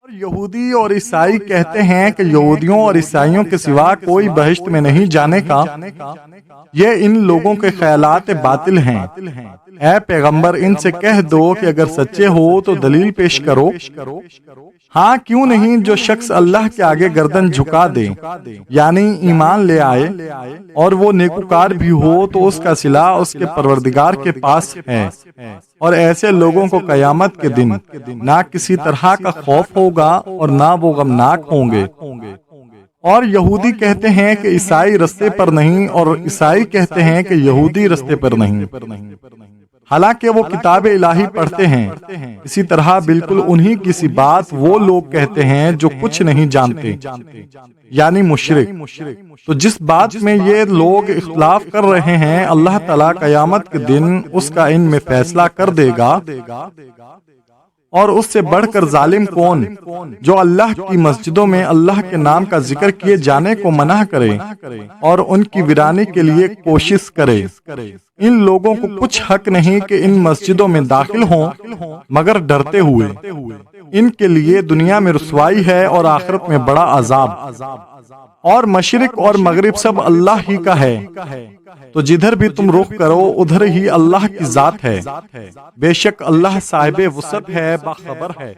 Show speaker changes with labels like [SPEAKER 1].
[SPEAKER 1] یہودی اور عیسائی کہتے ہیں کہ یہودیوں اور عیسائیوں کے سوا کوئی بہشت میں نہیں جانے کا۔ یہ ان لوگوں کے خیالات باطل ہیں۔ اے پیغمبر، ان سے کہہ دو کہ اگر سچے ہو تو دلیل پیش کرو۔ ہاں کیوں نہیں، جو شخص اللہ کے آگے گردن جھکا دے یعنی ایمان لے آئے اور وہ نیکوکار بھی ہو تو اس کا صلہ اس کے پروردگار کے پاس ہے، اور ایسے لوگوں کو قیامت کے دن نہ کسی طرح کا خوف ہوگا اور نہ وہ غمناک ہوں گے۔ اور یہودی کہتے ہیں کہ عیسائی رستے پر نہیں، اور عیسائی کہتے ہیں کہ یہودی رستے پر نہیں، حالانکہ وہ کتاب الہی پڑھتے ہیں۔ اسی طرح بالکل انہی کی سی بات وہ لوگ کہتے ہیں جو کچھ نہیں جانتے، یعنی مشرک۔ تو جس بات میں یہ لوگ اختلاف کر رہے ہیں، اللہ تعالیٰ قیامت کے دن اس کا ان میں فیصلہ کر دے گا۔ اور اس سے بڑھ کر ظالم کون، جو اللہ کی مسجدوں میں اللہ کے نام کا ذکر کیے جانے کو منع کرے اور ان کی ویرانی کے لیے کوشش کرے۔ ان لوگوں کو کچھ حق نہیں کہ ان مسجدوں میں داخل ہوں مگر ڈرتے ہوئے۔ ان کے لیے دنیا میں رسوائی ہے اور آخرت میں بڑا عذاب۔ اور مشرق اور مغرب سب اللہ ہی کا ہے، تو جدھر بھی تم رخ کرو ادھر ہی اللہ کی ذات ہے۔ بے شک اللہ صاحب وسعت ہے، باخبر ہے۔